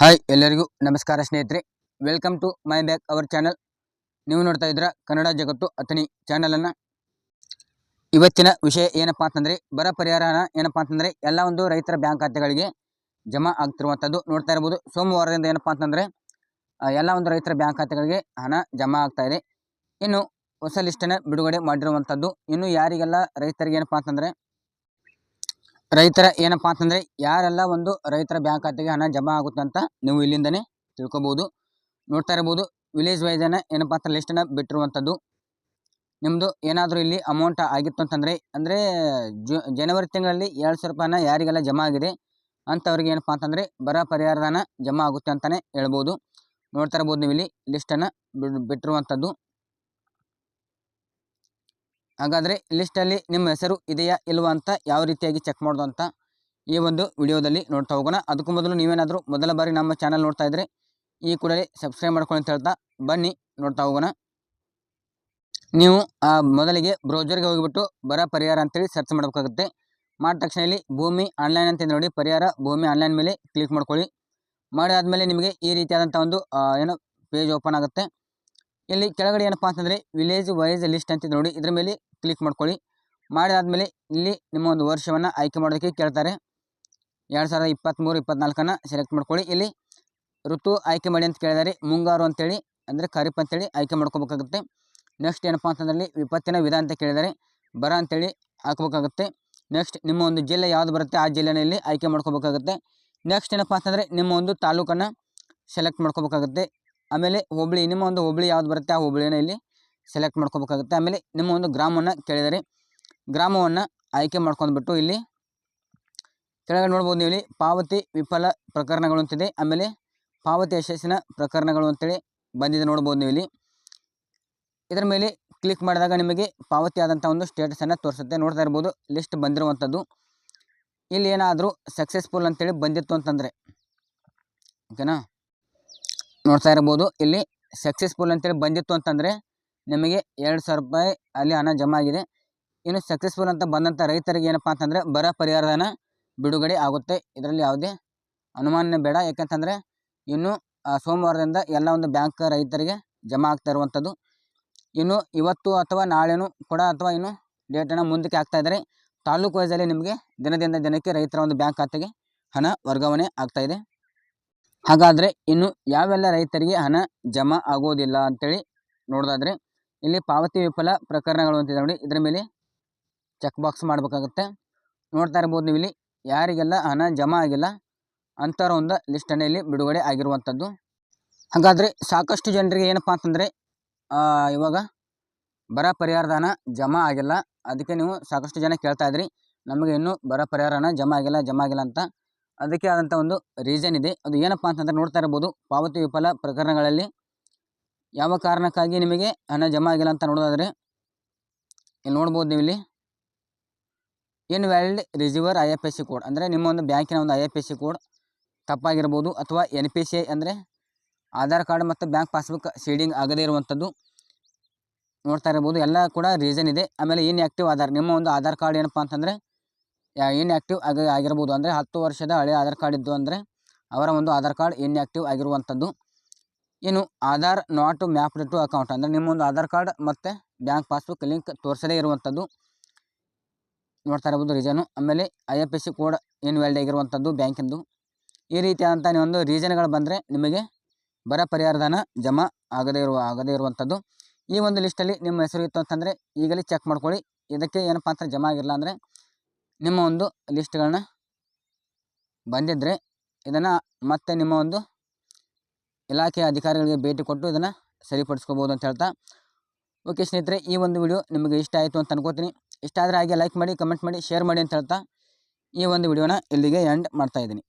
Hi ಎಲ್ಲರಿಗೂ ನಮಸ್ಕಾರ ಸ್ನೇಹಿತರೆ, welcome to my back our channel. ನೀವು ನೋಡ್ತಾ ಇದ್ದೀರಾ ಕನ್ನಡ ಜಗತ್ತು ಅತನಿ ಚಾನಲನ್ನು. ಇವತ್ತಿನ ವಿಷಯ ಏನಪ್ಪಾ ಅಂತಂದರೆ, ಬರ ಪರಿಹಾರ ಹಣ ಏನಪ್ಪಾ ಅಂತಂದರೆ ಎಲ್ಲ ಒಂದು ರೈತರ ಬ್ಯಾಂಕ್ ಖಾತೆಗಳಿಗೆ ಜಮಾ ಆಗ್ತಿರುವಂಥದ್ದು ನೋಡ್ತಾ ಇರ್ಬೋದು. ಸೋಮವಾರದಿಂದ ಏನಪ್ಪಾ ಅಂತಂದರೆ ಎಲ್ಲ ಒಂದು ರೈತರ ಬ್ಯಾಂಕ್ ಖಾತೆಗಳಿಗೆ ಹಣ ಜಮಾ ಆಗ್ತಾ ಇದೆ. ಇನ್ನು ಹೊಸ ಲಿಸ್ಟನ್ನು ಬಿಡುಗಡೆ ಮಾಡಿರುವಂಥದ್ದು. ಇನ್ನು ಯಾರಿಗೆಲ್ಲ ರೈತರಿಗೆ ಏನಪ್ಪಾ ಅಂತಂದರೆ ಯಾರೆಲ್ಲ ಒಂದು ರೈತರ ಬ್ಯಾಂಕ್ ಖಾತೆಗೆ ಹಣ ಜಮಾ ಆಗುತ್ತೆ ಅಂತ ನೀವು ಇಲ್ಲಿಂದನೇ ತಿಳ್ಕೊಬೋದು. ನೋಡ್ತಾ ಇರ್ಬೋದು, ವಿಲೇಜ್ ವೈಸನ್ನು ಏನಪ್ಪಾ ಅಂತ ಲಿಸ್ಟನ್ನು ಬಿಟ್ಟಿರುವಂಥದ್ದು. ನಿಮ್ಮದು ಏನಾದರೂ ಇಲ್ಲಿ ಅಮೌಂಟ್ ಆಗಿತ್ತು ಅಂತಂದರೆ, ಅಂದರೆ ಜನವರಿ ತಿಂಗಳಲ್ಲಿ 2,000 ರೂಪಾಯಿ ಹಣ ಯಾರಿಗೆಲ್ಲ ಜಮಾ ಆಗಿದೆ ಅಂಥವ್ರಿಗೆ ಏನಪ್ಪಾ ಅಂತಂದರೆ ಬರ ಪರಿಹಾರದ ಹಣ ಜಮಾ ಆಗುತ್ತೆ ಅಂತಲೇ ಹೇಳ್ಬೋದು. ನೋಡ್ತಾ ಇರ್ಬೋದು ನೀವು ಇಲ್ಲಿ ಲಿಸ್ಟನ್ನು ಬಿಟ್ಟಿರುವಂಥದ್ದು. ಹಾಗಾದರೆ ಲಿಸ್ಟಲ್ಲಿ ನಿಮ್ಮ ಹೆಸರು ಇದೆಯಾ ಇಲ್ವಾ ಅಂತ ಯಾವ ರೀತಿಯಾಗಿ ಚೆಕ್ ಮಾಡೋದು ಅಂತ ಈ ಒಂದು ವಿಡಿಯೋದಲ್ಲಿ ನೋಡ್ತಾ ಹೋಗೋಣ. ಅದಕ್ಕೂ ಮೊದಲು ನೀವೇನಾದರೂ ಮೊದಲ ಬಾರಿ ನಮ್ಮ ಚಾನಲ್ ನೋಡ್ತಾ ಇದ್ದರೆ ಈ ಕೂಡಲೇ ಸಬ್ಸ್ಕ್ರೈಬ್ ಮಾಡ್ಕೊಳ್ಳಿ ಅಂತ ಹೇಳ್ತಾ ಬನ್ನಿ ನೋಡ್ತಾ ಹೋಗೋಣ. ನೀವು ಮೊದಲಿಗೆ ಬ್ರೌಸರ್ಗೆ ಹೋಗಿಬಿಟ್ಟು ಬರ ಪರಿಹಾರ ಅಂತೇಳಿ ಸರ್ಚ್ ಮಾಡಬೇಕಾಗುತ್ತೆ. ಮಾಡಿದ ತಕ್ಷಣ ಇಲ್ಲಿ ಭೂಮಿ ಆನ್ಲೈನ್ ಅಂತ ನೋಡಿ, ಪರಿಹಾರ ಭೂಮಿ ಆನ್ಲೈನ್ ಮೇಲೆ ಕ್ಲಿಕ್ ಮಾಡ್ಕೊಳ್ಳಿ. ಮಾಡಿದಾದಮೇಲೆ ನಿಮಗೆ ಈ ರೀತಿಯಾದಂಥ ಒಂದು ಏನೋ ಪೇಜ್ ಓಪನ್ ಆಗುತ್ತೆ. ಇಲ್ಲಿ ಕೆಳಗಡೆ ಏನಪ್ಪಾ ಅಂತಂದರೆ ವಿಲೇಜ್ ವೈಸ್ ಲಿಸ್ಟ್ ಅಂತ ನೋಡಿ, ಇದ್ರ ಮೇಲೆ ಕ್ಲಿಕ್ ಮಾಡ್ಕೊಳ್ಳಿ. ಮಾಡಿದಾದಮೇಲೆ ಇಲ್ಲಿ ನಿಮ್ಮ ಒಂದು ವರ್ಷವನ್ನು ಆಯ್ಕೆ ಮಾಡೋದಕ್ಕೆ ಕೇಳ್ತಾರೆ. 2023-24 ಸೆಲೆಕ್ಟ್ ಮಾಡ್ಕೊಳ್ಳಿ. ಇಲ್ಲಿ ಋತು ಆಯ್ಕೆ ಮಾಡಿ ಅಂತ ಕೇಳಿದರೆ ಮುಂಗಾರು ಅಂತೇಳಿ, ಅಂದರೆ ಖರೀಫ್ ಅಂತೇಳಿ ಆಯ್ಕೆ ಮಾಡ್ಕೋಬೇಕಾಗುತ್ತೆ. ನೆಕ್ಸ್ಟ್ ಏನಪ್ಪಾ ಅಂತಂದರೆ ವಿಪತ್ತಿನ ವಿಧ ಅಂತ ಕೇಳಿದರೆ ಬರ ಅಂತೇಳಿ ಹಾಕ್ಬೇಕಾಗುತ್ತೆ. ನೆಕ್ಸ್ಟ್ ನಿಮ್ಮ ಒಂದು ಜಿಲ್ಲೆ ಯಾವುದು ಬರುತ್ತೆ ಆ ಜಿಲ್ಲೆನಲ್ಲಿ ಆಯ್ಕೆ ಮಾಡ್ಕೋಬೇಕಾಗುತ್ತೆ. ನೆಕ್ಸ್ಟ್ ಏನಪ್ಪಾ ಅಂತಂದರೆ ನಿಮ್ಮ ಒಂದು ತಾಲೂಕನ್ನು ಸೆಲೆಕ್ಟ್ ಮಾಡ್ಕೋಬೇಕಾಗುತ್ತೆ. ಆಮೇಲೆ ಹೋಬಳಿ, ನಿಮ್ಮ ಒಂದು ಹೋಬಳಿ ಯಾವ್ದು ಬರುತ್ತೆ ಆ ಹೋಬಳಿಯನ್ನು ಇಲ್ಲಿ ಸೆಲೆಕ್ಟ್ ಮಾಡ್ಕೋಬೇಕಾಗುತ್ತೆ. ಆಮೇಲೆ ನಿಮ್ಮ ಒಂದು ಗ್ರಾಮವನ್ನು ಕೇಳಿದರೆ ಗ್ರಾಮವನ್ನು ಆಯ್ಕೆ ಮಾಡ್ಕೊಂಡ್ಬಿಟ್ಟು ಇಲ್ಲಿ ಕೆಳಗಡೆ ನೋಡ್ಬೋದು ನೀವು ಇಲ್ಲಿ ಪಾವತಿ ವಿಫಲ ಪ್ರಕರಣಗಳು ಅಂತಿದೆ. ಆಮೇಲೆ ಪಾವತಿ ಯಶಸ್ಸಿನ ಪ್ರಕರಣಗಳು ಅಂತೇಳಿ ಬಂದಿದೆ ನೋಡ್ಬೋದು ನೀವು ಇಲ್ಲಿ. ಇದರ ಮೇಲೆ ಕ್ಲಿಕ್ ಮಾಡಿದಾಗ ನಿಮಗೆ ಪಾವತಿ ಆದಂಥ ಒಂದು ಸ್ಟೇಟಸನ್ನು ತೋರಿಸುತ್ತೆ. ನೋಡ್ತಾ ಇರ್ಬೋದು ಲಿಸ್ಟ್ ಬಂದಿರುವಂಥದ್ದು. ಇಲ್ಲಿ ಏನಾದರೂ ಸಕ್ಸಸ್ಫುಲ್ ಅಂತೇಳಿ ಬಂದಿತ್ತು ಅಂತಂದರೆ, ಓಕೆನಾ, ನೋಡ್ತಾ ಇರ್ಬೋದು ಇಲ್ಲಿ ಸಕ್ಸಸ್ಫುಲ್ ಅಂತೇಳಿ ಬಂದಿತ್ತು ಅಂತಂದರೆ ನಿಮಗೆ 2,000 ರೂಪಾಯಿ ಅಲ್ಲಿ ಹಣ ಜಮಾ ಆಗಿದೆ. ಇನ್ನು ಸಕ್ಸಸ್ಫುಲ್ ಅಂತ ಬಂದಂಥ ರೈತರಿಗೆ ಏನಪ್ಪ ಅಂತಂದರೆ ಬರ ಪರಿಹಾರದ ಹಣ ಬಿಡುಗಡೆ ಆಗುತ್ತೆ. ಇದರಲ್ಲಿ ಯಾವುದೇ ಅನುಮಾನ ಬೇಡ. ಯಾಕಂತಂದರೆ ಇನ್ನು ಸೋಮವಾರದಿಂದ ಎಲ್ಲ ಒಂದು ಬ್ಯಾಂಕ್ ರೈತರಿಗೆ ಜಮಾ ಆಗ್ತಾ ಇರುವಂಥದ್ದು. ಇನ್ನು ಇವತ್ತು ಅಥವಾ ನಾಳೆನೂ ಕೂಡ ಅಥವಾ ಇನ್ನು ಡೇಟನ್ನು ಮುಂದಕ್ಕೆ ಆಗ್ತಾ ಇದ್ದಾರೆ. ತಾಲೂಕು ವೈಸಲ್ಲಿ ನಿಮಗೆ ದಿನದಿಂದ ದಿನಕ್ಕೆ ರೈತರ ಒಂದು ಬ್ಯಾಂಕ್ ಖಾತೆಗೆ ಹಣ ವರ್ಗಾವಣೆ ಆಗ್ತಾಯಿದೆ. ಹಾಗಾದರೆ ಇನ್ನು ಯಾವೆಲ್ಲ ರೈತರಿಗೆ ಹಣ ಜಮಾ ಆಗೋದಿಲ್ಲ ಅಂಥೇಳಿ ನೋಡೋದಾದರೆ ಇಲ್ಲಿ ಪಾವತಿ ವಿಫಲ ಪ್ರಕರಣಗಳು ಅಂತಿದೆ ನೋಡಿ, ಇದರ ಮೇಲೆ ಚೆಕ್ ಬಾಕ್ಸ್ ಮಾಡಬೇಕಾಗುತ್ತೆ. ನೋಡ್ತಾ ಇರ್ಬೋದು ನೀವು ಇಲ್ಲಿ ಯಾರಿಗೆಲ್ಲ ಹಣ ಜಮಾ ಆಗಿಲ್ಲ ಅಂಥವ್ರ ಒಂದು ಲಿಸ್ಟನ್ನು ಇಲ್ಲಿ ಬಿಡುಗಡೆ ಆಗಿರುವಂಥದ್ದು. ಹಾಗಾದರೆ ಸಾಕಷ್ಟು ಜನರಿಗೆ ಏನಪ್ಪ ಅಂತಂದರೆ ಇವಾಗ ಬರ ಪರಿಹಾರದ ಹಣ ಜಮಾ ಆಗಿಲ್ಲ. ಅದಕ್ಕೆ ನೀವು ಸಾಕಷ್ಟು ಜನ ಕೇಳ್ತಾ ಇದ್ರಿ, ನಮಗೆ ಇನ್ನೂ ಬರ ಪರಿಹಾರ ಹಣ ಜಮಾ ಆಗಿಲ್ಲ ಅಂತ. ಅದಕ್ಕೆ ಆದಂಥ ಒಂದು ರೀಸನ್ ಇದೆ. ಅದು ಏನಪ್ಪ ಅಂತಂದರೆ ನೋಡ್ತಾ ಇರ್ಬೋದು, ಪಾವತಿ ವಿಫಲ ಪ್ರಕರಣಗಳಲ್ಲಿ ಯಾವ ಕಾರಣಕ್ಕಾಗಿ ನಿಮಗೆ ಹಣ ಜಮಾ ಆಗಿಲ್ಲ ಅಂತ ನೋಡೋದಾದರೆ ಇಲ್ಲಿ ನೋಡ್ಬೋದು ನೀವು ಇಲ್ಲಿ ಇನ್ವ್ಯಾಲಿಡ್ ರಿಸೀವರ್ IFSC ಕೋಡ್, ಅಂದರೆ ನಿಮ್ಮ ಒಂದು ಬ್ಯಾಂಕಿನ ಒಂದು IFSC ಕೋಡ್ ತಪ್ಪಾಗಿರ್ಬೋದು, ಅಥವಾ NPCI ಅಂದರೆ ಆಧಾರ್ ಕಾರ್ಡ್ ಮತ್ತು ಬ್ಯಾಂಕ್ ಪಾಸ್ಬುಕ್ ಸೀಡಿಂಗ್ ಆಗದೇ ಇರುವಂಥದ್ದು ನೋಡ್ತಾ ಇರ್ಬೋದು. ಎಲ್ಲ ಕೂಡ ರೀಸನ್ ಇದೆ. ಆಮೇಲೆ ಇನ್ಆ್ಯಕ್ಟಿವ್ ಆಧಾರ್, ನಿಮ್ಮ ಒಂದು ಆಧಾರ್ ಕಾರ್ಡ್ ಏನಪ್ಪ ಅಂತಂದರೆ ಇನ್ಆ್ಯಕ್ಟಿವ್ ಆಗಿರ್ಬೋದು. ಅಂದರೆ 10 ವರ್ಷದ ಹಳೆಯ ಆಧಾರ್ ಕಾರ್ಡ್ ಇದ್ದು ಅಂದರೆ ಅವರ ಒಂದು ಆಧಾರ್ ಕಾರ್ಡ್ ಇನ್ಆ್ಯಕ್ಟಿವ್ ಆಗಿರುವಂಥದ್ದು. ಇನ್ನು Aadhaar not mapped to account, ಅಂದರೆ ನಿಮ್ಮ ಒಂದು ಆಧಾರ್ ಕಾರ್ಡ್ ಮತ್ತು ಬ್ಯಾಂಕ್ ಪಾಸ್ಬುಕ್ ಲಿಂಕ್ ತೋರಿಸದೇ ಇರುವಂಥದ್ದು ನೋಡ್ತಾ ಇರ್ಬೋದು ರೀಸನು. ಆಮೇಲೆ IFSC ಕೋಡ್ ಇನ್ವ್ಯಾಲಿಡ್ ಆಗಿರುವಂಥದ್ದು ಬ್ಯಾಂಕಿಂದು. ಈ ರೀತಿಯಾದಂಥ ಒಂದು ರೀಸನ್ಗಳು ಬಂದರೆ ನಿಮಗೆ ಬರ ಪರಿಹಾರದ ಹಣ ಜಮಾ ಆಗದೇ ಇರುವಂಥದ್ದು. ಈ ಒಂದು ಲಿಸ್ಟಲ್ಲಿ ನಿಮ್ಮ ಹೆಸರು ಇತ್ತು ಅಂತಂದರೆ ಈಗಲೇ ಚೆಕ್ ಮಾಡ್ಕೊಳ್ಳಿ. ಇದಕ್ಕೆ ಏನಪ್ಪ ಅಂತ ಜಮಾ ಆಗಿರಲ್ಲ ಅಂದರೆ ನಿಮ್ಮ ಒಂದು ಲಿಸ್ಟ್ಗಳನ್ನ ಬಂದಿದ್ದರೆ ಇದನ್ನು ಮತ್ತೆ ನಿಮ್ಮ ಒಂದು ಇಲಾಖೆಯ ಅಧಿಕಾರಿಗಳಿಗೆ ಭೇಟಿ ಕೊಟ್ಟು ಇದನ್ನು ಸರಿಪಡಿಸ್ಕೋಬೋದು ಅಂತ ಹೇಳ್ತಾ, ಓಕೆ ಸ್ನೇಹಿತರೆ, ಈ ಒಂದು ವಿಡಿಯೋ ನಿಮಗೆ ಇಷ್ಟ ಆಯಿತು ಅಂತ ಅನ್ಕೋತೀನಿ. ಇಷ್ಟ ಆದರೆ ಹಾಗೆ ಲೈಕ್ ಮಾಡಿ, ಕಮೆಂಟ್ ಮಾಡಿ, ಶೇರ್ ಮಾಡಿ ಅಂತ ಹೇಳ್ತಾ ಈ ಒಂದು ವಿಡಿಯೋನ ಇಲ್ಲಿಗೆ ಎಂಡ್ ಮಾಡ್ತಾಯಿದ್ದೀನಿ.